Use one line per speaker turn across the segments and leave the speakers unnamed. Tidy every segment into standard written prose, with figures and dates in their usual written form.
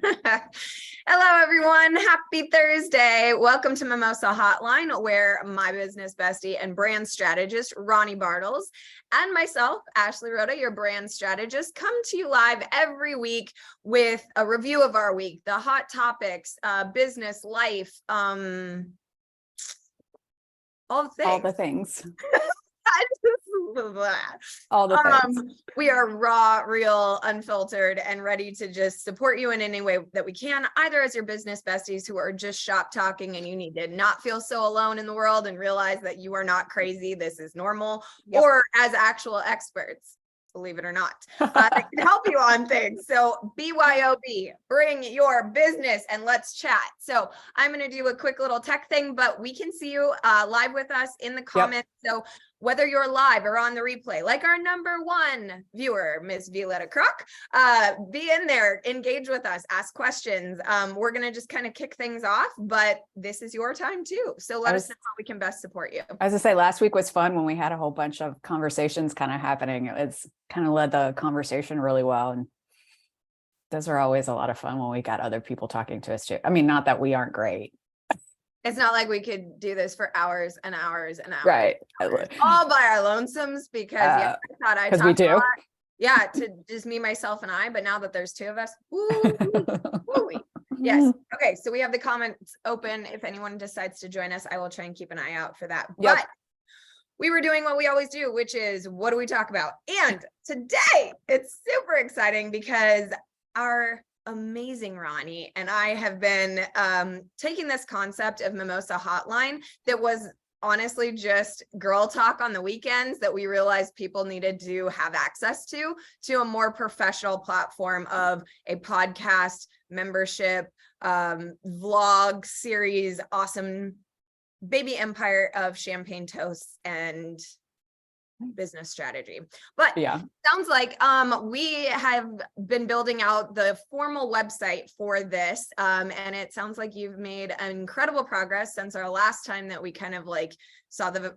Hello, everyone. Happy Thursday. Welcome to Mimosa Hotline, where my business bestie and brand strategist, Ronnie Bartles, and myself, Ashley Rhoda, your brand strategist, come to you live every week with a review of our week, the hot topics, business, life, all the things.
All the things.
All the things. We are raw, real, unfiltered, and ready to just support you in any way that we can, either as your business besties who are just shop talking and you need to not feel so alone in the world and realize that you are not crazy, this is normal, or as actual experts, believe it or not, that can help you on things. So BYOB, bring your business and let's chat. So I'm going to do a quick little tech thing, but we can see you live with us in the comments. So whether you're live or on the replay, like our number one viewer, Miss Violetta Crook, be in there, engage with us, ask questions. We're going to just kind of kick things off, but this is your time too. So let us know how we can best support you.
As I say, last week was fun when we had a whole bunch of conversations kind of happening. It's kind of led the conversation really well. And those are always a lot of fun when we got other people talking to us too. I mean, not that we aren't great.
It's not like we could do this for hours and hours and hours.
Right.
All by our lonesomes because I thought I talked
we do.
a lot. Yeah, to just me, myself, and I. But now that there's two of us, yes. Okay, so we have the comments open. If anyone decides to join us, I will try and keep an eye out for that.
Yep.
But we were doing what we always do, which is what do we talk about? And today it's super exciting because our amazing Ronnie and I have been taking this concept of Mimosa Hotline that was honestly just girl talk on the weekends that we realized people needed to have access to a more professional platform of a podcast, membership, vlog series, awesome baby empire of champagne toasts and business strategy. But yeah, sounds like we have been building out the formal website for this, and it sounds like you've made incredible progress since our last time that we kind of like saw the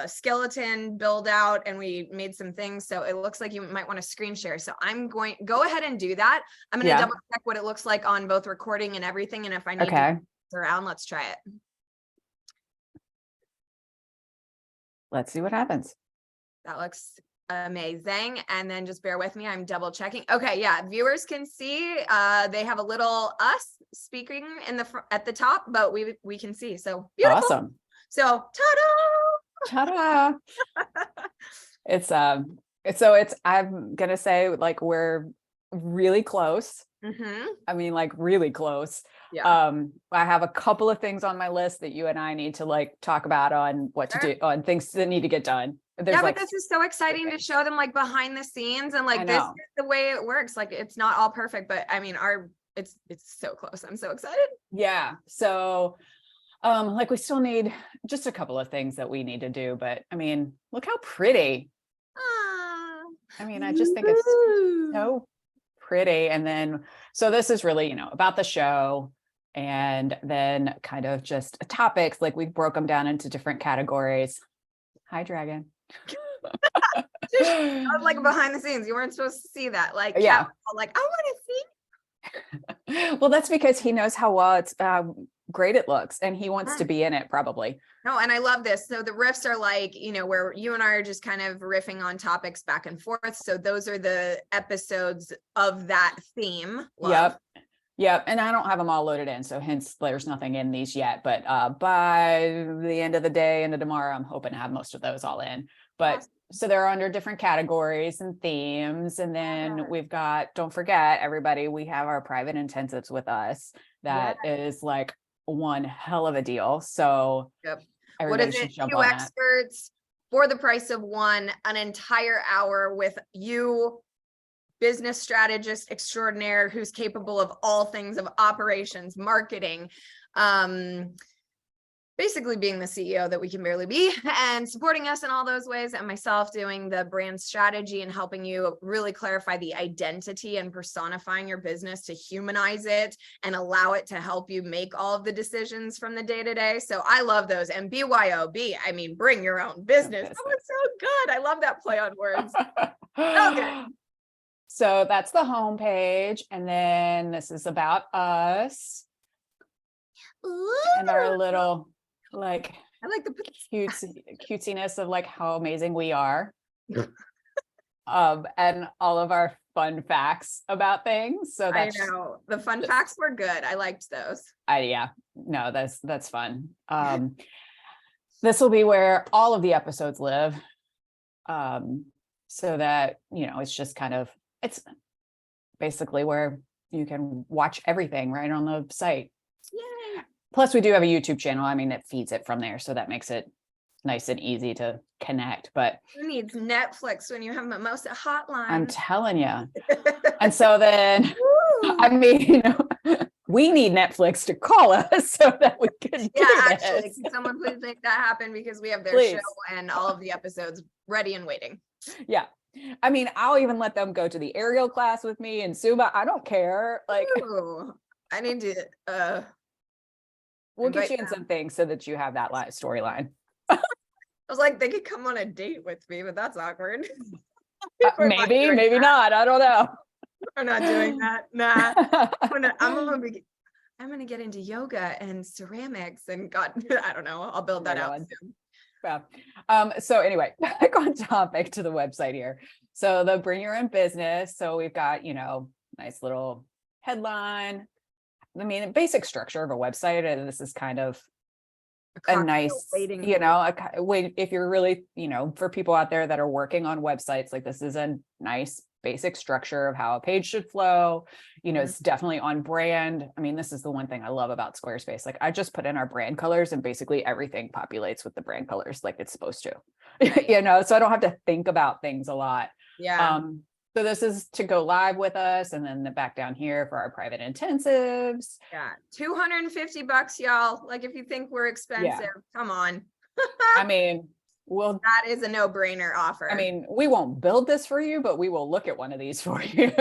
skeleton build out and we made some things. So it looks like you might want to screen share. So I'm going go ahead and do that. I'm going to double check what it looks like on both recording and everything, and if I need to around, let's try it.
Let's see what happens.
That looks amazing. And then just bear with me. I'm double checking. Okay. Yeah. Viewers can see, they have a little us speaking in the at the top, but we can see. So beautiful.
Awesome.
So
ta-da. It's, I'm going to say like, we're really close.
Mm-hmm.
I mean, like really close.
Yeah.
I have a couple of things on my list that you and I need to like talk about on what to do, on things that need to get done.
But this is so exciting to show them like behind the scenes and like this is the way it works. Like it's not all perfect, but I mean, it's so close. I'm so excited.
Yeah. So, like we still need just a couple of things that we need to do, but I mean, look how pretty. I mean, I just think it's so pretty. And then, so this is really, about the show and then kind of just topics, like we broke them down into different categories. Hi, Dragon.
Like behind the scenes, you weren't supposed to see that. Like,
yeah.
Like, I want to
see. Well, that's because he knows how well it's great it looks and he wants to be in it probably.
No, and I love this. So the riffs are like, where you and I are just kind of riffing on topics back and forth. So those are the episodes of that theme. Love.
Yep. And I don't have them all loaded in. So hence there's nothing in these yet, but by the end of the day, into tomorrow, I'm hoping to have most of those all in. But awesome. So they're under different categories and themes. And then we've got, don't forget everybody, we have our private intensives with us. That is like one hell of a deal. So
what is it? 2 experts for the price of one, an entire hour with you, business strategist extraordinaire who's capable of all things of operations, marketing, basically being the CEO that we can barely be and supporting us in all those ways, and myself doing the brand strategy and helping you really clarify the identity and personifying your business to humanize it and allow it to help you make all of the decisions from the day to day. So I love those. And BYOB, I mean, bring your own business. That was so good. I love that play on words. So good.
So that's the home page. And then this is about us and our little like
I like the
cutesiness of like how amazing we are. And all of our fun facts about things. So
I
that's
know the fun facts were good. I liked those.
yeah, no, that's fun. This will be where all of the episodes live. So that, you know, it's just kind of, it's basically where you can watch everything right on the site.
Yay.
Plus we do have a YouTube channel. I mean, it feeds it from there. So that makes it nice and easy to connect, but
who needs Netflix when you have Mimosa Hotline?
I'm telling you. And so then, I mean, we need Netflix to call us so that we can do
actually,
this.
can someone please make that happen, because we have their
Please.
show and all of the episodes ready and waiting.
Yeah. I mean, I'll even let them go to the aerial class with me and Suba. I don't care. Like,
Ooh, I need to
we'll get
invite
you in some things so that you have that storyline.
I was like, they could come on a date with me, but that's awkward.
Maybe not. I don't know.
We're not doing that. Nah. I'm gonna get into yoga and ceramics and God, I don't know. I'll build that out soon.
Yeah. So anyway, back on topic to the website here. So the bring your own business. So we've got, you know, nice little headline. I mean, a basic structure of a website. And this is kind of a nice, you know, if you're really, you know, for people out there that are working on websites, like this is a nice basic structure of how a page should flow. You know, it's definitely on brand. I mean, this is the one thing I love about Squarespace. Like I just put in our brand colors and basically everything populates with the brand colors like it's supposed to, you know, so I don't have to think about things a lot.
Yeah.
So this is to go live with us, and then the back down here for our private intensives.
Yeah. $250, y'all. Like if you think we're expensive, come on.
I mean,
that is a no-brainer offer.
I mean, we won't build this for you, but we will look at one of these for you.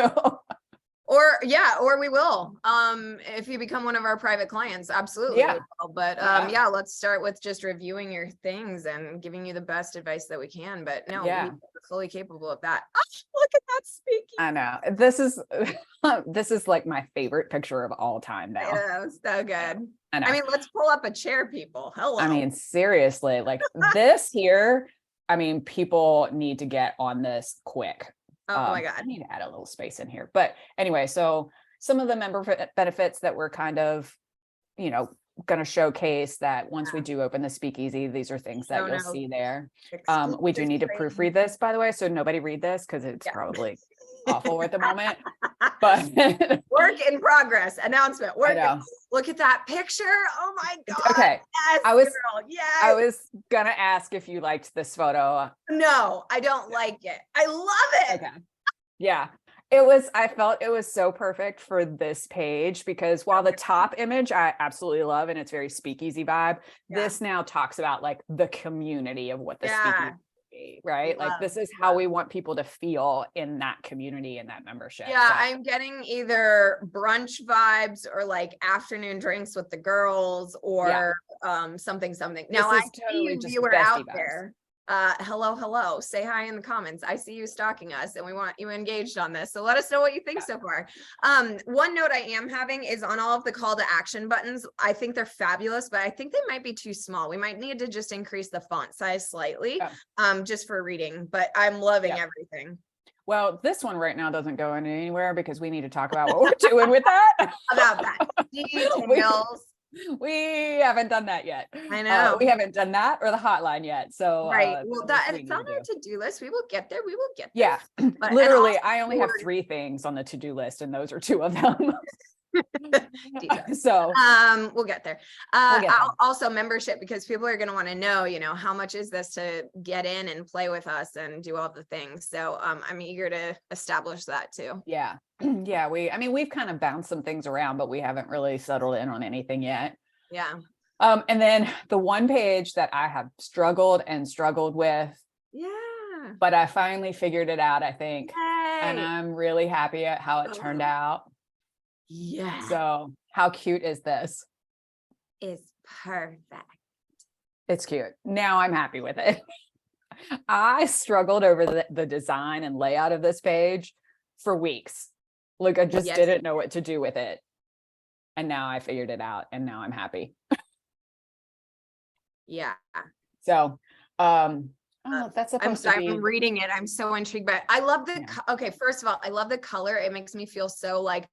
Or we will. If you become one of our private clients, absolutely.
Yeah.
We will. But let's start with just reviewing your things and giving you the best advice that we can. But no, we're fully capable of that. Oh, look at that speaking.
I know. This is like my favorite picture of all time now.
Yeah, so good.
I know.
I mean, let's pull up a chair, people. Hello.
I mean, seriously, like this here, I mean, people need to get on this quick.
Oh my God.
I need to add a little space in here. But anyway, so some of the member benefits that we're kind of, you know, going to showcase that once we do open the speakeasy, these are things that you'll see there. We do need to proofread this, by the way, so nobody read this because it's probably awful at the moment. But
work in progress announcement. Look at that picture. Oh my God.
Okay.
Yes,
I was
girl. Yes.
I was gonna ask if you liked this photo.
No, I don't like it. I love it.
Okay. Yeah. I felt it was so perfect for this page because while the top image I absolutely love and it's very speakeasy vibe, this now talks about like the community of what the speakeasy be, right? Like this is how we want people to feel in that community and that membership.
Yeah, so I'm getting either brunch vibes or like afternoon drinks with the girls or something. Now I see you viewer out there. Hello. Say hi in the comments. I see you stalking us and we want you engaged on this. So let us know what you think so far. One note I am having is on all of the call to action buttons. I think they're fabulous, but I think they might be too small. We might need to just increase the font size slightly, just for reading, but I'm loving everything.
Well, this one right now doesn't go anywhere because we need to talk about what we're doing with that.
About that. Details.
We haven't done that yet.
I know.
We haven't done that or the hotline yet. So
well, it's on our to-do list. We will get there.
Yeah. Literally, I only have 3 things on the to-do list, and those are 2 of them. So
we'll get there. Also membership, because people are going to want to know, you know, how much is this to get in and play with us and do all the things. So I'm eager to establish that too.
Yeah. We've kind of bounced some things around, but we haven't really settled in on anything yet.
Yeah.
And then the one page that I have struggled with.
Yeah.
But I finally figured it out, I think.
Yay.
And I'm really happy at how it turned out.
Yeah.
So how cute is this?
It's perfect.
It's cute. Now I'm happy with it. I struggled over the design and layout of this page for weeks. Like I just
Yes.
didn't know what to do with it. And now I figured it out and now I'm happy.
Yeah.
So, that's supposed to be.
I'm reading it. I'm so intrigued by it. I love the,
Yeah.
okay, first of all, I love the color. It makes me feel so like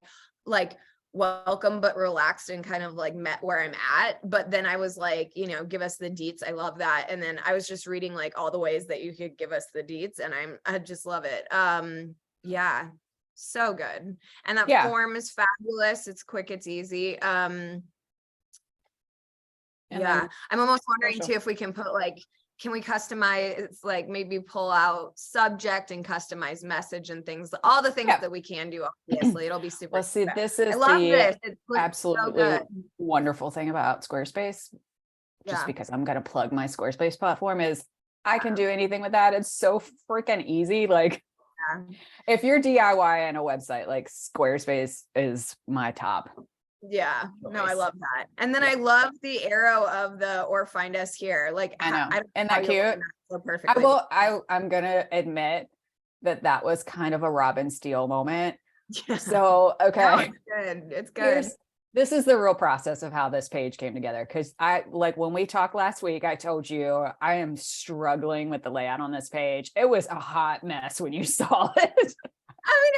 welcome, but relaxed and kind of like met where I'm at. But then I was like, you know, give us the deets. I love that. And then I was just reading like all the ways that you could give us the deets, and I just love it. Yeah, so good. And that form is fabulous. It's quick, it's easy. Yeah, I'm almost wondering too if we can put like, can we customize, like maybe pull out subject and customize message and things, all the things that we can do, obviously. It'll be super.
Well, see, this is
I love this. It's
absolutely wonderful thing about Squarespace. Just
Yeah.
because I'm going to plug my Squarespace platform is I can do anything with that. It's so freaking easy. Like if you're DIY on a website, like Squarespace is my top.
Yeah, no, I love that. And then I love the arrow of the, or find us here. Like,
I know.
I
Isn't that cute?
So perfectly.
I'm going to admit that was kind of a Robin Steele moment.
Yeah.
So, okay.
No, it's good. It's good.
This is the real process of how this page came together. Cause when we talked last week, I told you I am struggling with the layout on this page. It was a hot mess when you saw it.
I mean,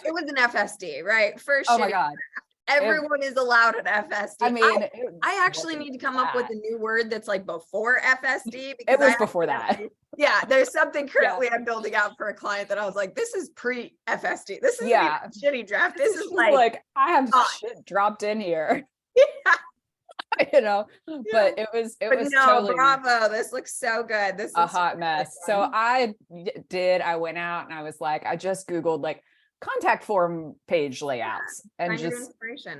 it was an FSD, right? First,
oh my God.
Everyone is allowed an FSD.
I mean,
I actually need to come up with a new word that's like before FSD. Because
it was before that.
Yeah, there's something currently I'm building out for a client that I was like, this is pre-FSD. This is a shitty draft. This is like
I have shit dropped in here. Yeah. You know, but it was totally
bravo. This looks so good. This is
a hot mess. So I went out and I was like, I just Googled like contact form page layouts and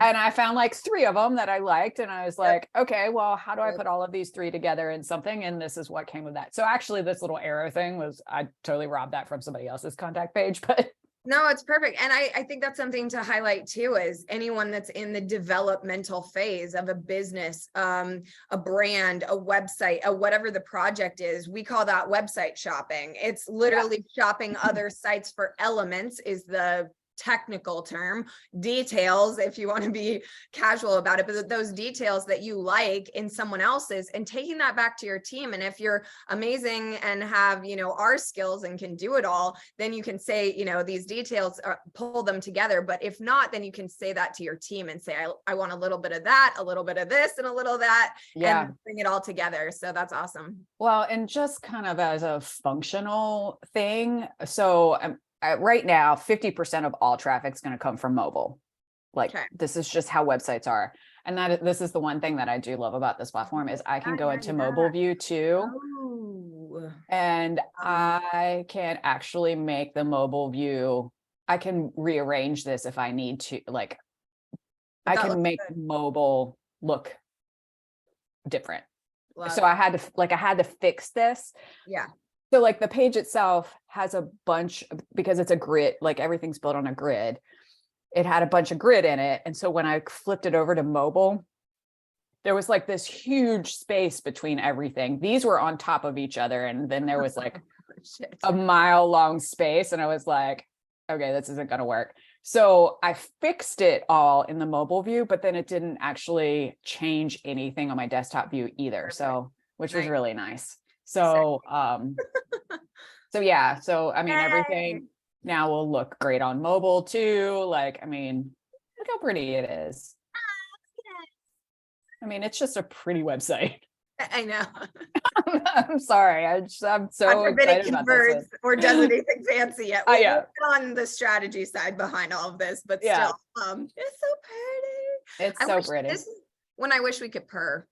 I found like 3 of them that I liked. And I was like, okay, well, how do I put all of these 3 together in something? And this is what came with that. So actually this little arrow thing I totally robbed that from somebody else's contact page, but
no, it's perfect. And I think that's something to highlight too, is anyone that's in the developmental phase of a business, a brand, a website, whatever the project is, we call that website shopping. It's literally shopping other sites for elements is the technical term. Details, if you want to be casual about it, but those details that you like in someone else's, and taking that back to your team. And if you're amazing and have, you know, our skills and can do it all, then you can say, you know, these details, pull them together. But if not, then you can say that to your team and say, I want a little bit of that, a little bit of this, and a little of that, and bring it all together. So that's awesome.
Well, and just kind of as a functional thing. So right now, 50% of all traffic is going to come from mobile. Like this is just how websites are. And this is the one thing that I do love about this platform is I can go into mobile view too.
Oh.
And I can actually make the mobile view. I can rearrange this if I need to, like I can make mobile look different. So I had to fix this.
Yeah.
So like the page itself has a bunch, because it's a grid, like everything's built on a grid. It had a bunch of grid in it. And so when I flipped it over to mobile, there was like this huge space between everything. These were on top of each other. And then there was like a mile long space. And I was like, okay, this isn't going to work. So I fixed it all in the mobile view, but then it didn't actually change anything on my desktop view either. So, which was really nice. So, so I mean, everything now will look great on mobile too. Like, I mean, look how pretty it is. I mean, it's just a pretty website.
I know.
I'm sorry. I'm so excited about this
or does anything fancy yet. We're on the strategy side behind all of this, but still, it's so pretty.
It's so pretty.
This is when I wish we could purr.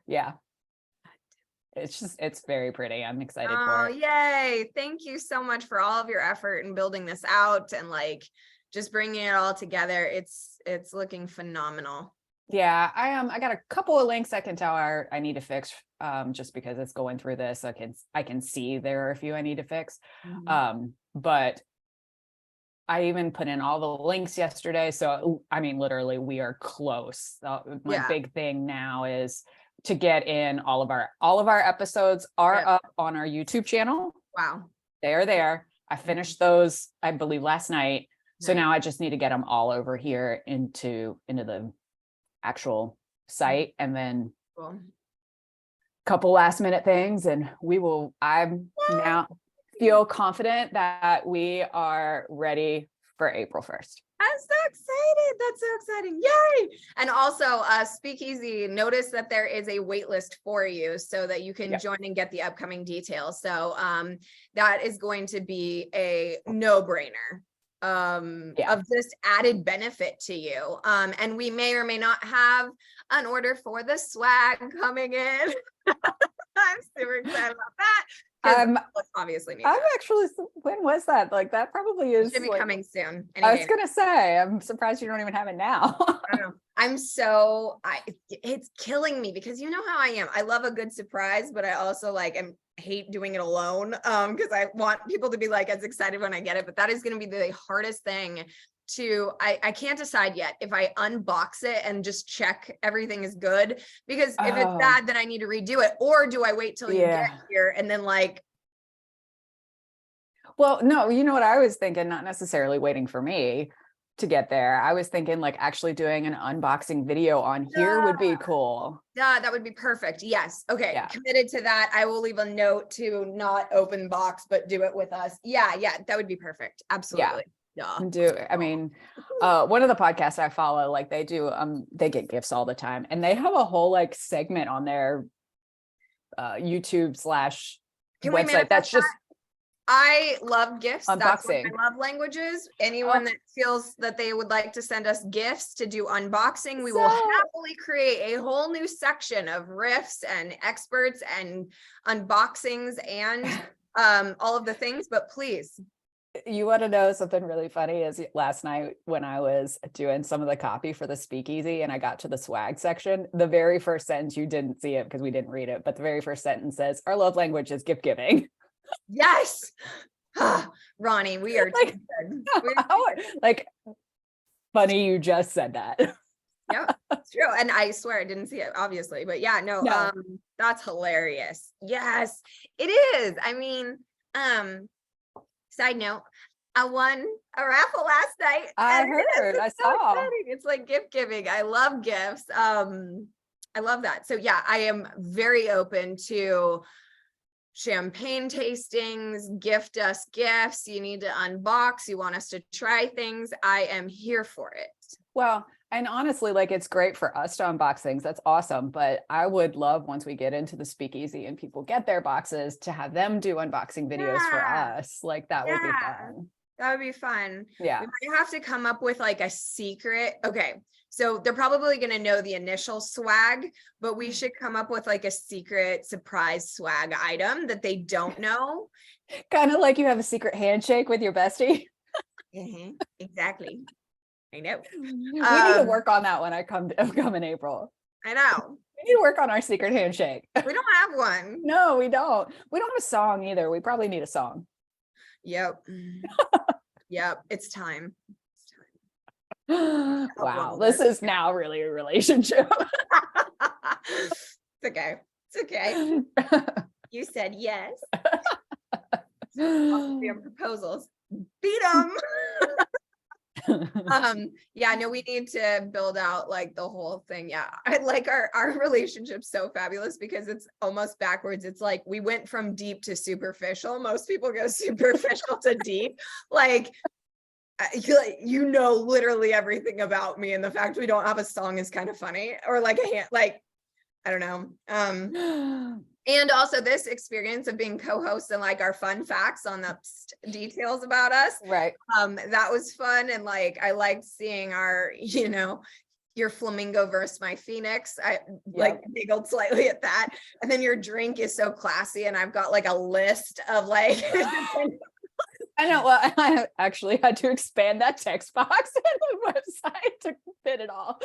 Yeah. It's very pretty. I'm excited for it.
Yay. Thank you so much for all of your effort in building this out and like just bringing it all together. It's looking phenomenal.
Yeah, I got a couple of links I can tell I need to fix just because it's going through this. I can see there are a few I need to fix. Mm-hmm. But I even put in all the links yesterday. So I mean, literally we are close. My big thing now is to get in all of our episodes are up on our YouTube channel.
Wow.
They are there. I finished those, I believe, last night. So now I just need to get them all over here into the actual site, and then
Cool.
couple last minute things, and I'm now feel confident that we are ready for April 1st.
I'm so excited. That's so exciting. Yay. And also Speakeasy, notice that there is a wait list for you so that you can join and get the upcoming details. So that is going to be a no-brainer of just added benefit to you. And we may or may not have an order for the swag coming in. I'm super excited about that. Obviously,
I'm actually, when was that? Like, that probably is
should be coming soon.
I was gonna say, I'm surprised you don't even have it now.
I know. It's killing me because you know how I am. I love a good surprise, but I also hate doing it alone. Because I want people to be like as excited when I get it. But that is going to be the hardest thing I can't decide yet if I unbox it and just check everything is good, because if it's bad, then I need to redo it. Or do I wait till you get here and then
well, no, you know what I was thinking, not necessarily waiting for me to get there. I was thinking actually doing an unboxing video on here would be cool.
Yeah, that would be perfect. Yes. Okay. Committed to that. I will leave a note to not open the box, but do it with us. Yeah. That would be perfect. Absolutely.
One of the podcasts I follow, they do, they get gifts all the time, and they have a whole segment on their YouTube / website that's just,
I love gifts.
Unboxing.
That's one of my love languages. Anyone that feels that they would like to send us gifts to do unboxing, we will happily create a whole new section of riffs and experts and unboxings and all of the things. But please.
You want to know something really funny? Is last night when I was doing some of the copy for the Speakeasy and I got to the swag section, the very first sentence, you didn't see it because we didn't read it, but the very first sentence says, "Our love language is gift giving."
Yes. Ronnie, we are too good.
Funny you just said that.
Yep, it's true. And I swear I didn't see it, obviously, but no. That's hilarious. Yes, it is. I mean, side note, I won a raffle last night.
I heard, I saw.
Exciting. It's like gift giving. I love gifts. I love that. So I am very open to champagne tastings, gift us gifts. You need to unbox, you want us to try things. I am here for it.
Well, and honestly, it's great for us to unbox things. That's awesome. But I would love, once we get into the Speakeasy and people get their boxes, to have them do unboxing videos for us. That would be fun.
That would be fun.
Yeah.
We might have to come up with a secret. Okay. So they're probably going to know the initial swag, but we should come up with a secret surprise swag item that they don't know.
Kind of like you have a secret handshake with your bestie.
Exactly. I know.
We need to work on that when I come in April.
I know.
We need to work on our secret handshake.
We don't have one.
No, we don't. We don't have a song either. We probably need a song.
Yep. Yep. It's time.
Wow, this is now really a relationship.
It's okay. It's okay. You said yes. Proposals. Beat them. No, we need to build out the whole thing. I like our relationship's so fabulous because it's almost backwards. It's we went from deep to superficial. Most people go superficial to deep. Literally everything about me, and the fact we don't have a song is kind of funny, or I don't know. And also this experience of being co-host and our fun facts on the details about us.
Right.
That was fun. And I liked seeing our, your flamingo versus my phoenix. I giggled slightly at that. And then your drink is so classy. And I've got a list of
I know. Well, I actually had to expand that text box in the website to fit it all.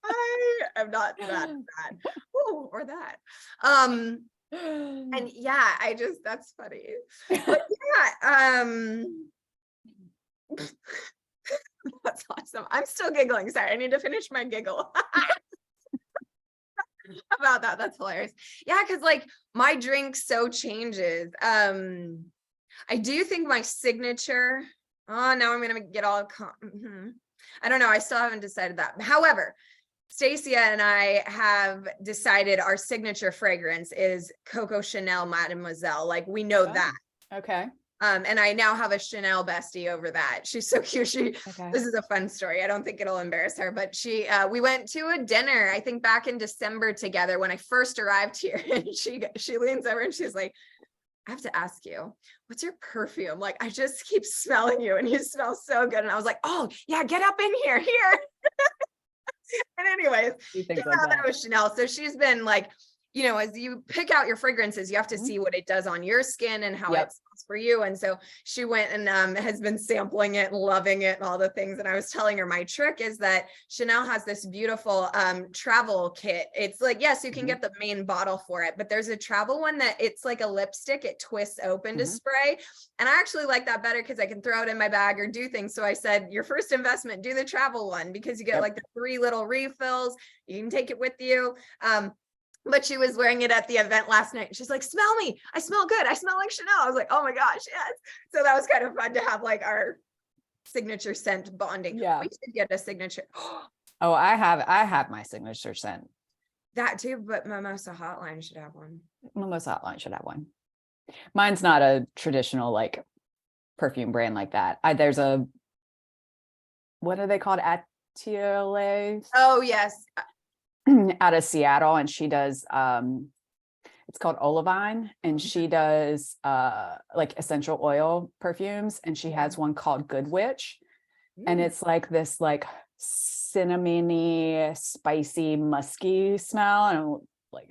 I am not that bad. Ooh, or that. And that's funny. But that's awesome. I'm still giggling. Sorry, I need to finish my giggle. About that. That's hilarious. Yeah, because my drink so changes. I do think my signature, oh, now I'm going to get all, I don't know. I still haven't decided that. However, Stacia and I have decided our signature fragrance is Coco Chanel Mademoiselle. Like, we know that.
Okay.
And I now have a Chanel bestie over that. She's so cute. This is a fun story. I don't think it'll embarrass her, but we went to a dinner, I think back in December together when I first arrived here. And she leans over and she's like, I have to ask you, what's your perfume? Like, I just keep smelling you and you smell so good. And I was like, oh yeah, get up in here. And anyways, that was Chanel. So she's been like, you know, as you pick out your fragrances, you have to see what it does on your skin and how it smells for you. And so she went and has been sampling it and loving it and all the things. And I was telling her my trick is that Chanel has this beautiful travel kit. It's like, yes, you can get the main bottle for it, but there's a travel one that it's like a lipstick. It twists open to spray. And I actually like that better because I can throw it in my bag or do things. So I said, your first investment, do the travel one because you get like the 3 little refills. You can take it with you. But she was wearing it at the event last night. She's like, smell me. I smell good. I smell like Chanel. I was like, oh my gosh, yes. So that was kind of fun to have like our signature scent bonding.
Yeah.
We should get a signature.
Oh, I have my signature scent.
That too, but Mimosa Hotline should have one.
Mimosa Hotline should have one. Mine's not a traditional like perfume brand like that. There's what are they called? Atelier?
Oh, yes.
Out of Seattle, and she does it's called Olivine, and she does like essential oil perfumes, and she has one called Good Witch, and it's like this like cinnamony, spicy, musky smell, and like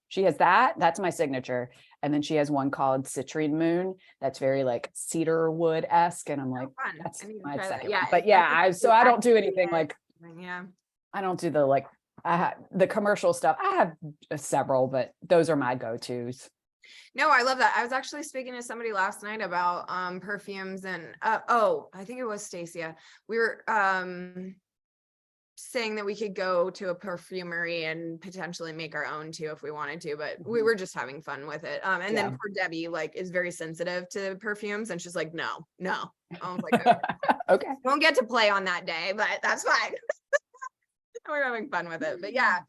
she has that's my signature. And then she has one called Citrine Moon that's very like cedar wood-esque, and I'm like, that's my second one. But yeah, I don't do anything like, I don't do the like the commercial stuff. I have several, but those are my go-tos.
No, I love that. I was actually speaking to somebody last night about perfumes and I think it was Stacia. We were saying that we could go to a perfumery and potentially make our own too if we wanted to, but we were just having fun with it. And then poor Debbie like is very sensitive to perfumes and she's like, no. I was like, okay. Won't get to play on that day, but that's fine. We're having fun with it, but yeah.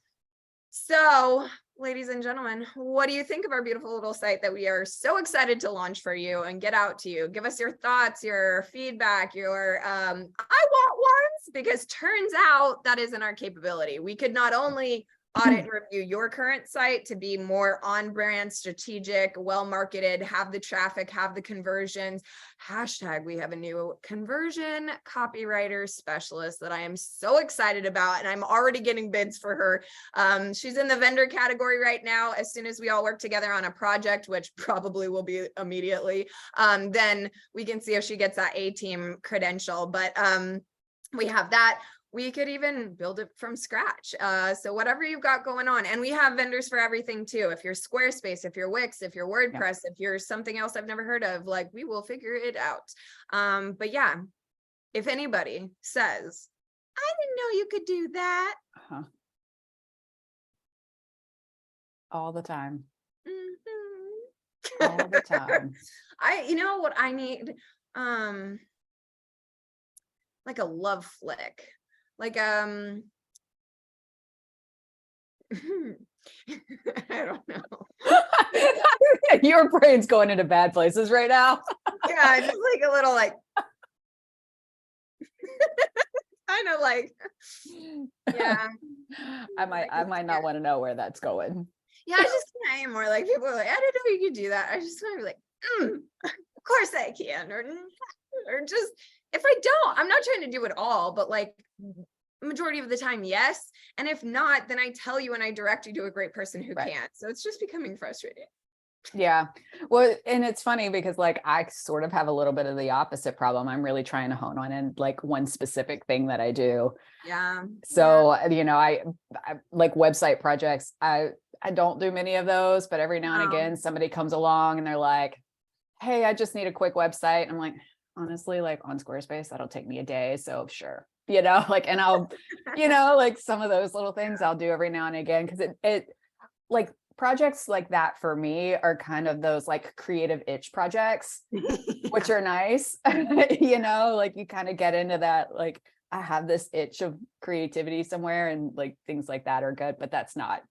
So, ladies and gentlemen, what do you think of our beautiful little site that we are so excited to launch for you and get out to you? Give us your thoughts, your feedback, your I want ones, because turns out that isn't our capability. We could not only audit and review your current site to be more on brand, strategic, well marketed, have the traffic, have the conversions. # we have a new conversion copywriter specialist that I am so excited about, and I'm already getting bids for her. She's in the vendor category right now. As soon as we all work together on a project, which probably will be immediately, then we can see if she gets that A-team credential. But we have that. We could even build it from scratch. So whatever you've got going on, and we have vendors for everything too. If you're Squarespace, if you're Wix, if you're WordPress, if you're something else I've never heard of, like we will figure it out. But yeah, if anybody says, I didn't know you could do that.
All the time.
Mm-hmm.
All the time.
You know what I need? Like a love flick. Like, I don't know.
Your brain's going into bad places right now.
Yeah, just like a little like, kind of like, yeah.
I might not want to know where that's going.
Yeah, I just can't anymore. Like people are like, I didn't know you could do that. I just want to be like, of course I can, or just if I don't, I'm not trying to do it all, but like majority of the time, yes. And if not, then I tell you and I direct you to a great person who can. So it's just becoming frustrating.
Yeah. Well, and it's funny because like I sort of have a little bit of the opposite problem. I'm really trying to hone on in like one specific thing that I do.
Yeah.
So, you know, I like website projects. I don't do many of those, but every now and again, somebody comes along and they're like, hey, I just need a quick website. I'm like, honestly, like on Squarespace, that'll take me a day. So sure. You know, like, and I'll, you know, like some of those little things I'll do every now and again. Cause it like projects like that for me are kind of those like creative itch projects, which are nice. Like you kind of get into that, like I have this itch of creativity somewhere, and like things like that are good, but that's not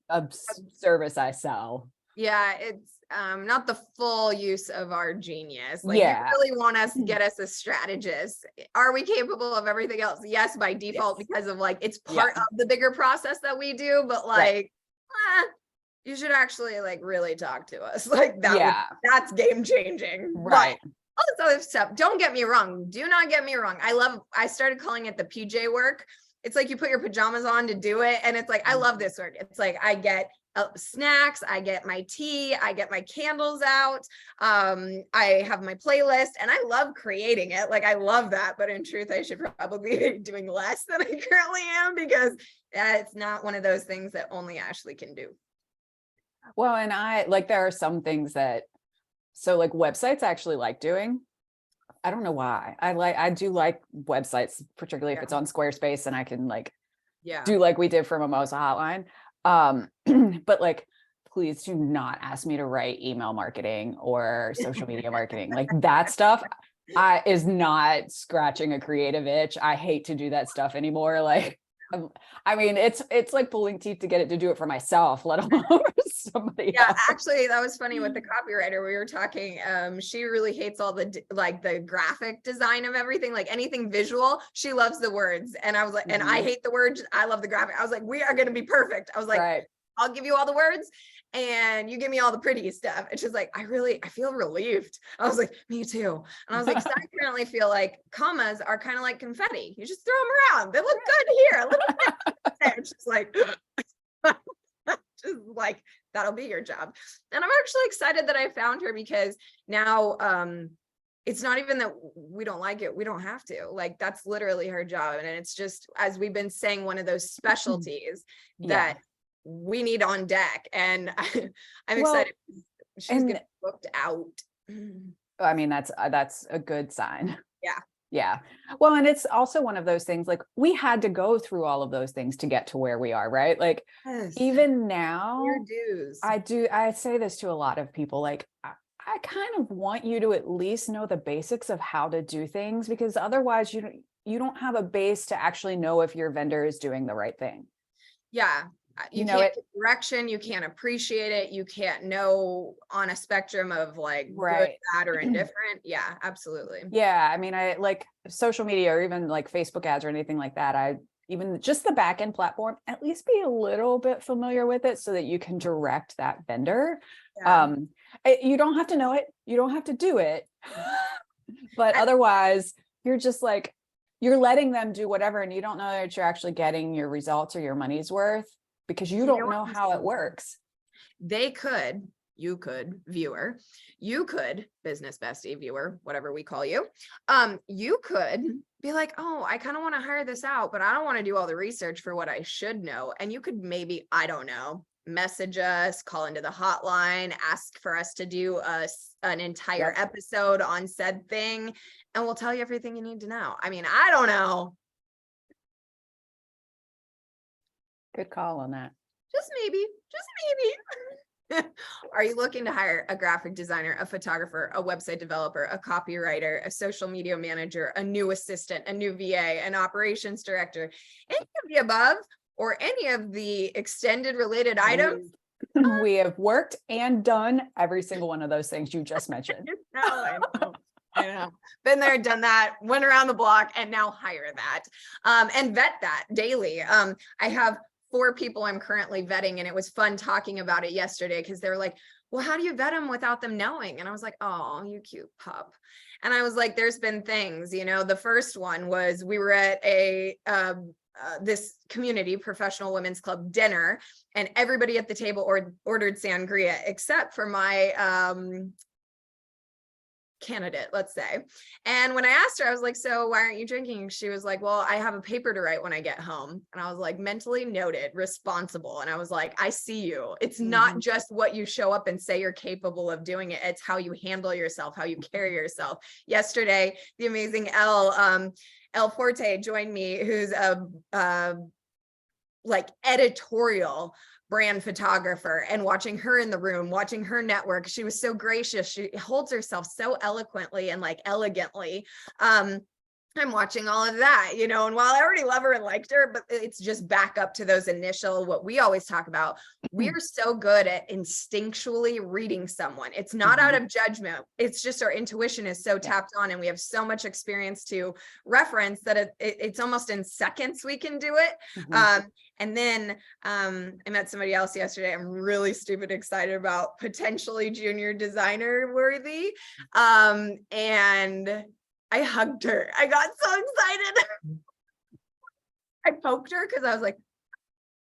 a service I sell.
Yeah, it's not the full use of our genius. Like you
Yeah.
really want us, get us a strategist. Are we capable of everything else? Yes, by default, because of like it's part of the bigger process that we do, but like you should actually like really talk to us. Like that's game changing.
Right.
But all this other stuff, don't get me wrong. Do not get me wrong. I started calling it the PJ work. It's like you put your pajamas on to do it. And it's like, I love this work. It's like, I get snacks, I get my tea, I get my candles out. I have my playlist and I love creating it. Like, I love that. But in truth, I should probably be doing less than I currently am, because it's not one of those things that only Ashley can do.
Well, and I like, there are some things that, so like websites I actually like doing. I don't know why. I do like websites, particularly if it's on Squarespace and I can like do like we did for Mimosa Hotline. But like, please do not ask me to write email marketing or social media marketing. Like that stuff is not scratching a creative itch. I hate to do that stuff anymore. Like, I mean, it's like pulling teeth to get it to do it for myself, let alone for somebody else.
Actually, that was funny with the copywriter we were talking. She really hates all the graphic design of everything, like anything visual. She loves the words, and I was like, and I hate the words. I love the graphic. I was like, we are going to be perfect. I was like, I'll give you all the words and you give me all the pretty stuff. And she's like, I feel relieved. I was like, me too. And I was like, I currently feel like commas are kind of like confetti. You just throw them around. They look good here. A little bit. And she's like, just like, that'll be your job. And I'm actually excited that I found her, because now it's not even that we don't like it. We don't have to. Like, that's literally her job. And it's just, as we've been saying, one of those specialties that we need on deck. And I'm excited. She's getting booked out.
I mean, that's a good sign.
Yeah.
Yeah. Well, and it's also one of those things, like we had to go through all of those things to get to where we are, right? Like even now, I say this to a lot of people, like I kind of want you to at least know the basics of how to do things, because otherwise you don't have a base to actually know if your vendor is doing the right thing.
Yeah. You can't get direction, you can't appreciate it, you can't know on a spectrum of like good, bad, or indifferent. Yeah, absolutely.
Yeah, I mean, I like social media or even like Facebook ads or anything like that. Even just the back end platform, at least be a little bit familiar with it so that you can direct that vendor. You don't have to know it, you don't have to do it, but otherwise you're just like, you're letting them do whatever, and you don't know that you're actually getting your results or your money's worth, because you don't know how it works.
You could, viewer, you could, business bestie, viewer, whatever we call you. You could be like, oh, I kind of want to hire this out, but I don't want to do all the research for what I should know. And you could maybe, I don't know, message us, call into the hotline, ask for us to do an entire episode on said thing, and we'll tell you everything you need to know. I mean, I don't know.
Good call on that.
Just maybe. Are you looking to hire a graphic designer, a photographer, a website developer, a copywriter, a social media manager, a new assistant, a new VA, an operations director, any of the above, or any of the extended related items?
We have worked and done every single one of those things you just mentioned.
I know. Been there, done that, went around the block, and now hire that and vet that daily. I have 4 people I'm currently vetting, and it was fun talking about it yesterday, because they were like, well, how do you vet them without them knowing? And I was like, oh, you cute pup. And I was like, there's been things, the first one was we were at this community professional women's club dinner, and everybody at the table ordered sangria except for my candidate, let's say. And when I asked her, I was like, so why aren't you drinking? She was like, well, I have a paper to write when I get home. And I was like, mentally noted, responsible. And I was like, I see you. It's not just what you show up and say you're capable of doing it. It's how you handle yourself, how you carry yourself. Yesterday, the amazing El Forte joined me, who's a like editorial brand photographer, and watching her in the room, watching her network. She was so gracious. She holds herself so eloquently and like elegantly. I'm watching all of that, you know, and while I already love her and liked her, but it's just back up to those initial, what we always talk about. We're so good at instinctually reading someone. It's not out of judgment. It's just our intuition is so tapped on, and we have so much experience to reference that it's almost in seconds we can do it. And then I met somebody else yesterday I'm really stupid excited about, potentially junior designer worthy. And I hugged her. I got so excited. I poked her because I was like,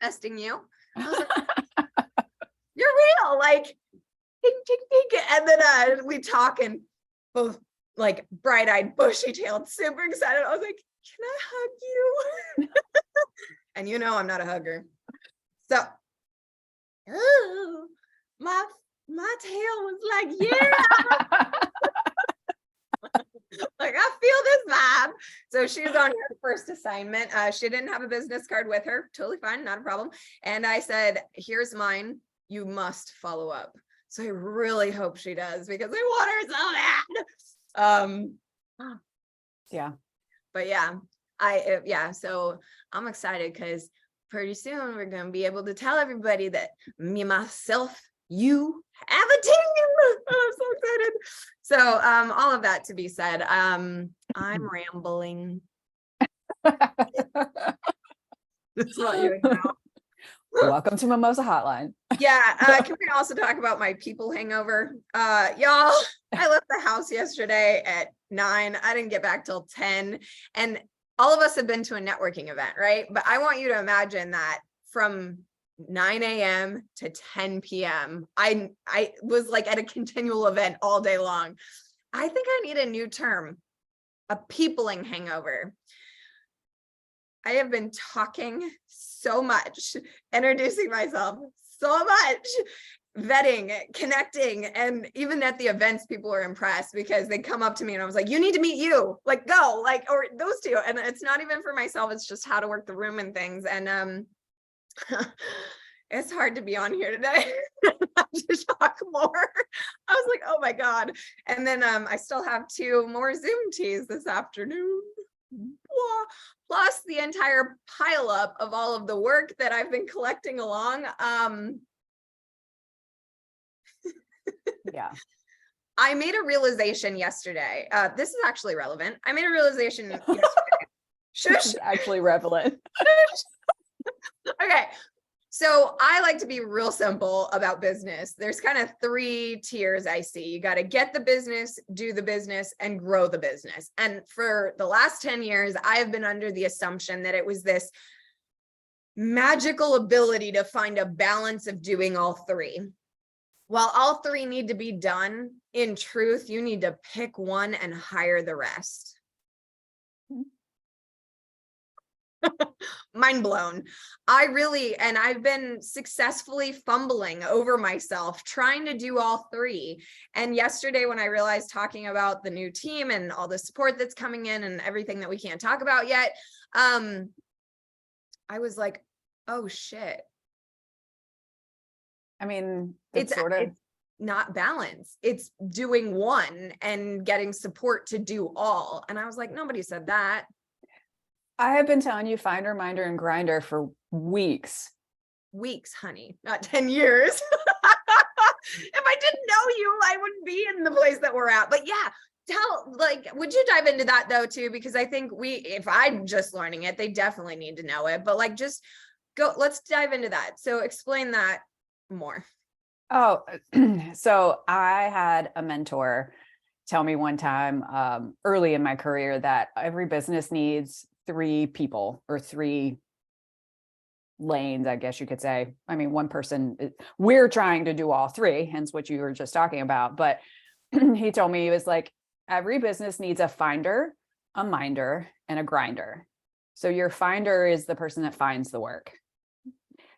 testing you. I was like, you're real, like, ding, ding, ding. And then we talk, and both like bright-eyed, bushy-tailed, super excited. I was like, can I hug you? And you know I'm not a hugger. So, oh, my tail was like, yeah. Like, I feel this vibe. So she was on her first assignment. She didn't have a business card with her. Totally fine, not a problem. And I said, here's mine. You must follow up. So I really hope she does, because I want her so bad.
Yeah.
But yeah, so I'm excited because pretty soon we're going to be able to tell everybody that me, myself, you have a team. I'm so excited. So all of that to be said, I'm rambling. That's what you know.
Welcome to Mimosa Hotline.
Yeah. Can we also talk about my people hangover? Y'all, I left the house yesterday at 9. I didn't get back till 10. And all of us have been to a networking event, right? But I want you to imagine that from 9 a.m. to 10 p.m. I was like at a continual event all day long. I think I need a new term, a peopling hangover. I have been talking so much, introducing myself so much, vetting, connecting, and even at the events, people were impressed because they come up to me and I was like, you need to meet you, like, go, like, or those two. And it's not even for myself, it's just how to work the room and things. And it's hard to be on here today to talk more. I was like, oh my God. And then I still have 2 more Zoom teas this afternoon. Plus the entire pile up of all of the work that I've been collecting along.
Yeah.
I made a realization yesterday. This is actually relevant. I made a realization yesterday.
This is actually relevant.
Okay. So I like to be real simple about business. There's kind of 3 tiers I see. You got to get the business, do the business, and grow the business. And for the last 10 years, I have been under the assumption that it was this magical ability to find a balance of doing all 3. While all 3 need to be done, in truth, you need to pick one and hire the rest. Mind blown. I've been successfully fumbling over myself, trying to do all 3. And yesterday, when I realized, talking about the new team and all the support that's coming in and everything that we can't talk about yet, I was like, oh shit.
I mean, it's
not balance. It's doing one and getting support to do all. And I was like, nobody said that.
I have been telling you finder, minder, and grinder for weeks.
Weeks, honey, not 10 years. If I didn't know you, I wouldn't be in the place that we're at. But yeah, would you dive into that though too? Because I think if I'm just learning it, they definitely need to know it. But like, just go, let's dive into that. So explain that more.
Oh, so I had a mentor tell me one time early in my career that every business needs 3 people, or 3 lanes, I guess you could say. I mean, one person, we're trying to do all 3, hence what you were just talking about. But he told me, he was like, every business needs a finder, a minder, and a grinder. So your finder is the person that finds the work.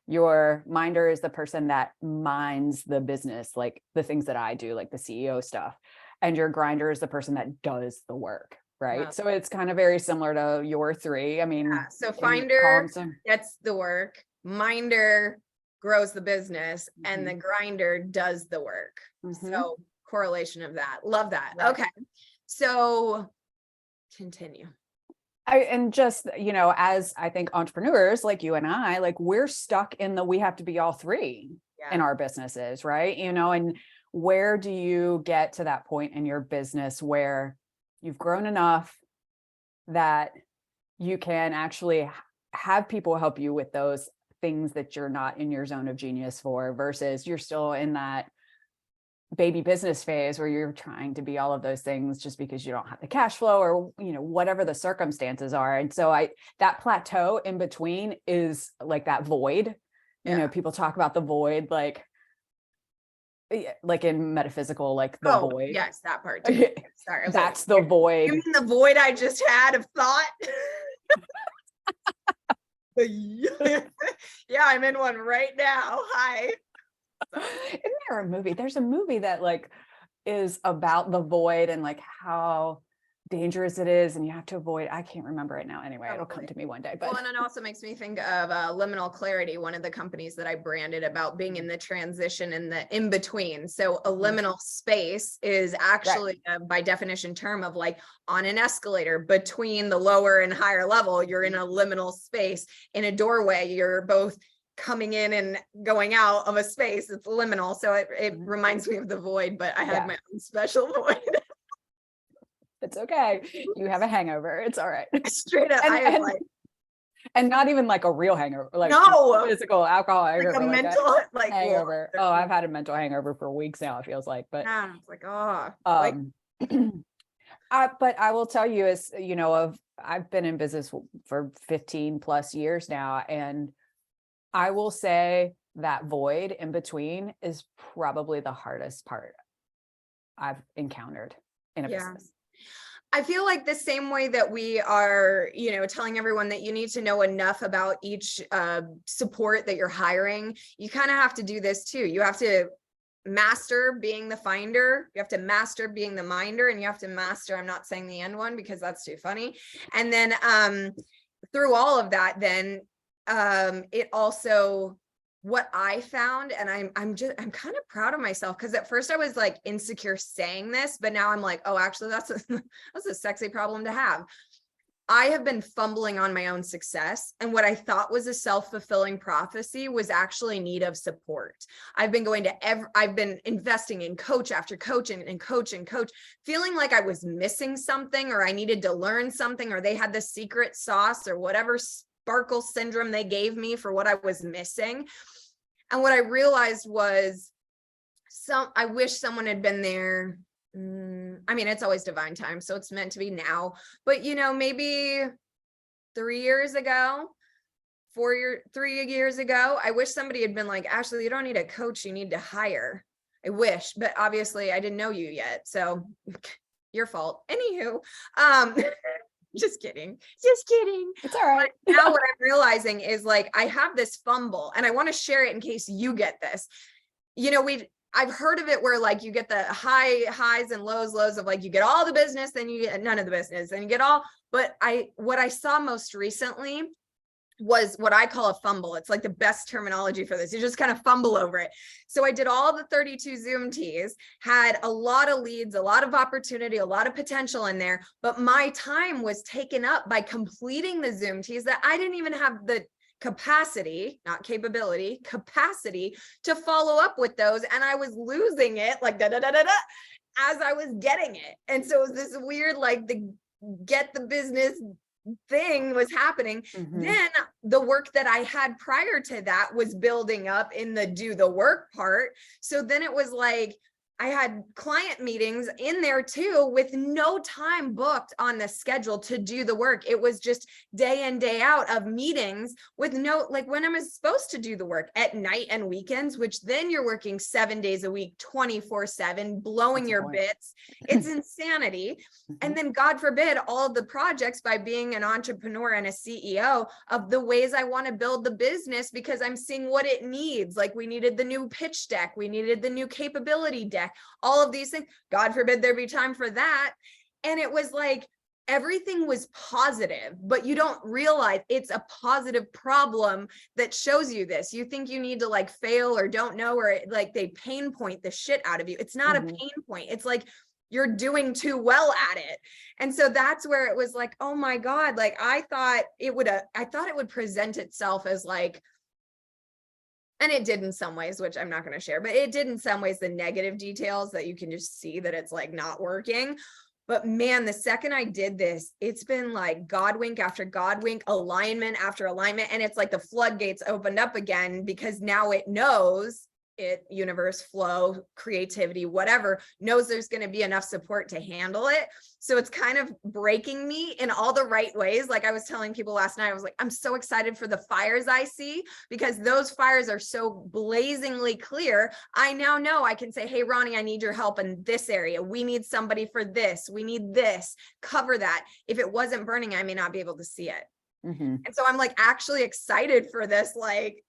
Your minder is the person that minds the business, like the things that I do, like the CEO stuff. And your grinder is the person that does the work. Right.
Wow.
So it's kind of very similar to your 3. I mean,
so finder gets the work, minder grows the business and the grinder does the work. So correlation of that. Love that.
Right.
Okay. So continue.
And just, as I think entrepreneurs like you and I, like we're stuck in we have to be all three in our businesses, right? And where do you get to that point in your business where you've grown enough that you can actually have people help you with those things that you're not in your zone of genius for, versus you're still in that baby business phase where you're trying to be all of those things just because you don't have the cash flow or, whatever the circumstances are. And so that plateau in between is like that void. People talk about the void, like in metaphysical, like the void.
Yes, that part too. Sorry.
That's the void.
You mean the void I just had of thought? Yeah, I'm in one right now. Hi.
Isn't there a movie? There's a movie that like is about the void and like how dangerous it is and you have to avoid. I can't remember it now. Anyway, it'll come to me one day. But
and it also makes me think of Liminal Clarity, one of the companies that I branded about being in the transition and the in between. So a liminal space is actually by definition term of like on an escalator between the lower and higher level, you're in a liminal space. In a doorway, you're both coming in and going out of a space. It's liminal. So it reminds me of the void, but I had my own special void.
It's okay. You have a hangover. It's all right.
Straight up.
And not even like a real hangover, like physical alcohol hangover,
like a mental
hangover. Oh, I've had a mental hangover for weeks now, it feels like, but
it's like,
but I will tell you, as I've been in business for 15 plus years now, and I will say that void in between is probably the hardest part I've encountered in a business.
I feel like the same way that we are, telling everyone that you need to know enough about each support that you're hiring, you kind of have to do this too. You have to master being the finder, you have to master being the minder, and you have to master, I'm not saying the end one because that's too funny. And then through all of that, then it also, what I found, and I'm kind of proud of myself, because at first I was like insecure saying this, but now I'm like, oh, actually that's a sexy problem to have. I have been fumbling on my own success, and what I thought was a self-fulfilling prophecy was actually need of support. I've been I've been investing in coach after coach and coach, feeling like I was missing something, or I needed to learn something, or they had the secret sauce or whatever sparkle syndrome they gave me for what I was missing. And what I realized was I wish someone had been there. I mean, it's always divine time, so it's meant to be now, but maybe 3 years ago, 3 years ago, I wish somebody had been like, Ashley, you don't need a coach, you need to hire. I wish, but obviously I didn't know you yet, so your fault. Anywho, just kidding.
It's all right.
Now what I'm realizing is like, I have this fumble, and I want to share it in case you get this. I've heard of it where like you get the highs and lows of like, you get all the business, then you get none of the business, and you get all, but what I saw most recently was what I call a fumble. It's like the best terminology for this. You just kind of fumble over it. So I did all the 32 Zoom teas, had a lot of leads, a lot of opportunity, a lot of potential in there, but my time was taken up by completing the Zoom teas that I didn't even have the capacity, not capability, capacity to follow up with those. And I was losing it like as I was getting it. And so it was this weird, like the get the business thing was happening. Then the work that I had prior to that was building up in the do the work part. So then it was like, I had client meetings in there too, with no time booked on the schedule to do the work. It was just day in, day out of meetings with no, like when I'm supposed to do the work at night and weekends, which then you're working 7 days a week, 24/7, blowing your bits. It's insanity. And then God forbid all of the projects, by being an entrepreneur and a CEO, of the ways I want to build the business, because I'm seeing what it needs. Like we needed the new pitch deck. We needed the new capability deck. All of these things, God forbid there be time for that. And it was like, everything was positive, but you don't realize it's a positive problem that shows you this. You think you need to like fail or don't know, or like they pain point the shit out of you. It's not a pain point. It's like you're doing too well at it. And so that's where it was like, oh my God, like I thought it would present itself as like, and it did in some ways, which I'm not going to share, but it did in some ways the negative details that you can just see that it's like not working. But man, the second I did this, it's been like God wink after God wink, alignment after alignment. And it's like the floodgates opened up again, because now it knows it, universe, flow, creativity, whatever, knows there's going to be enough support to handle it. So it's kind of breaking me in all the right ways. Like I was telling people last night, I was like, I'm so excited for the fires I see, because those fires are so blazingly clear. I now know I can say, hey, Ronnie, I need your help in this area. We need somebody for this. We need this, cover that. If it wasn't burning, I may not be able to see it. And so I'm like actually excited for this, like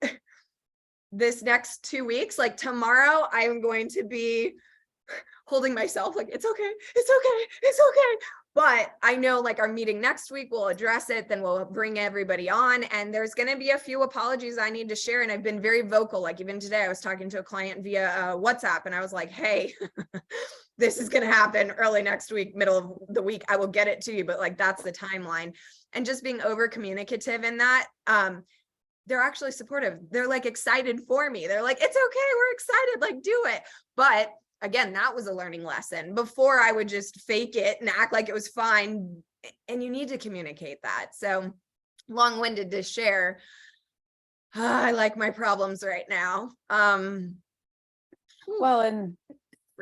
this next 2 weeks. Like tomorrow I am going to be holding myself like, it's okay, it's okay, it's okay. But I know like our meeting next week, we'll address it, then we'll bring everybody on, and there's going to be a few apologies I need to share. And I've been very vocal. Like even today I was talking to a client via WhatsApp, and I was like, hey, this is going to happen early next week, middle of the week. I will get it to you, but like, that's the timeline. And just being over communicative in that, they're actually supportive. They're like excited for me. They're like, it's okay, we're excited, like do it. But again, that was a learning lesson. Before I would just fake it and act like it was fine. And you need to communicate that. So long-winded to share. I like my problems right now.
Well, and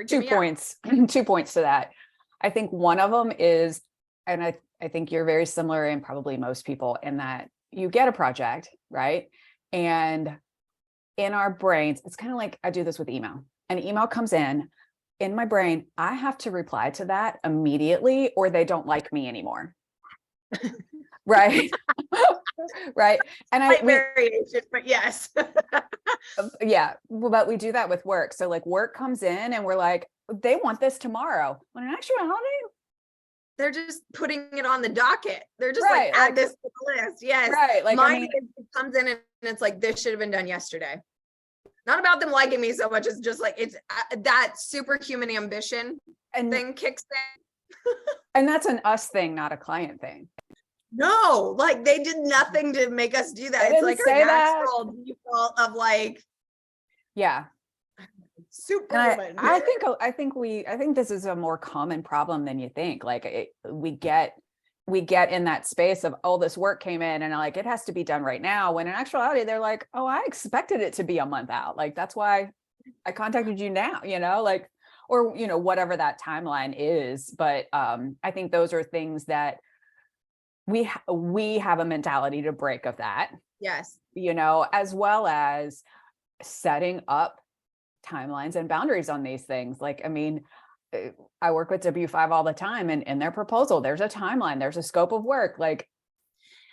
2 points, 2 points to that. I think one of them is, and I think you're very similar, and probably most people, in that you get a project, right? And in our brains, it's kind of like I do this with email. An email comes in my brain, I have to reply to that immediately or they don't like me anymore. Right. Right. And
variation, but yes.
Yeah. Well, but we do that with work. So like work comes in and we're like, they want this tomorrow. When in actuality,
they're just putting it on the docket. They're just
right,
like, add this to the list. Yes.
Right. Like
mine comes in and it's like, this should have been done yesterday. Not about them liking me so much. It's just like, it's that superhuman ambition and thing kicks in.
And that's an us thing, not a client thing.
No, like they did nothing to make us do that. It's like our natural default of like,
yeah.
Superwoman.
I think this is a more common problem than you think. Like we get in that space of, oh, this work came in and like, it has to be done right now. When in actuality, they're like, oh, I expected it to be a month out. Like, that's why I contacted you now, like, or, whatever that timeline is. But I think those are things that we have a mentality to break of that.
Yes.
As well as setting up timelines and boundaries on these things. Like, I mean, I work with W5 all the time, and in their proposal, there's a timeline, there's a scope of work. Like,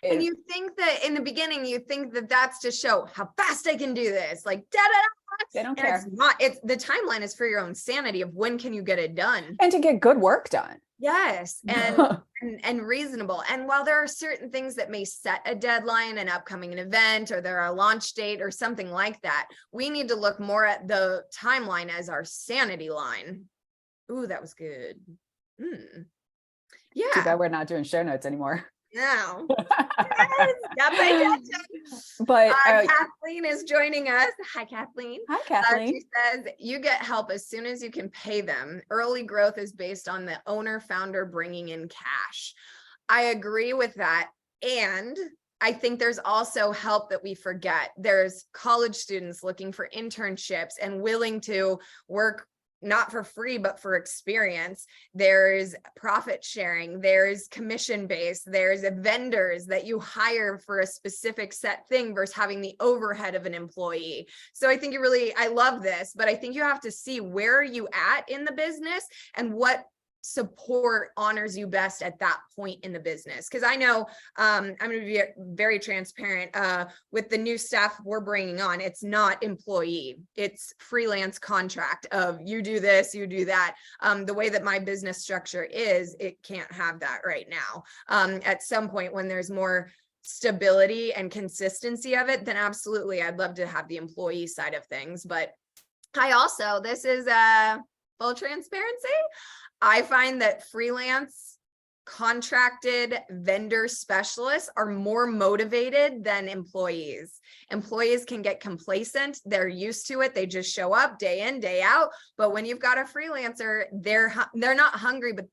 and you think that in the beginning, you think that that's to show how fast I can do this, like da da da.
They don't
and
care.
It's not. It's the timeline is for your own sanity of when can you get it done,
and to get good work done.
Yes, and reasonable. And while there are certain things that may set a deadline, an upcoming event, or there are a launch date or something like that, we need to look more at the timeline as our sanity line. Ooh, that was good. Yeah.
Too bad we're not doing show notes anymore.
No. Yes, got my attention.
But
Kathleen is joining us. Hi, Kathleen.
Hi, Kathleen.
She says, you get help as soon as you can pay them. Early growth is based on the owner founder bringing in cash. I agree with that. And I think there's also help that we forget. There's college students looking for internships and willing to work not for free, but for experience. There's profit sharing, there's commission based, there's vendors that you hire for a specific set thing versus having the overhead of an employee. So I think I love this, but I think you have to see where are you at in the business and what support honors you best at that point in the business. Because I know I'm going to be very transparent with the new staff we're bringing on. It's not employee, it's freelance contract of you do this, you do that. The way that my business structure is, it can't have that right now. At some point when there's more stability and consistency of it, then absolutely I'd love to have the employee side of things. But I also, this is full transparency, I find that freelance contracted vendor specialists are more motivated than employees. Employees can get complacent. They're used to it. They just show up day in, day out. But when you've got a freelancer, they're not hungry, but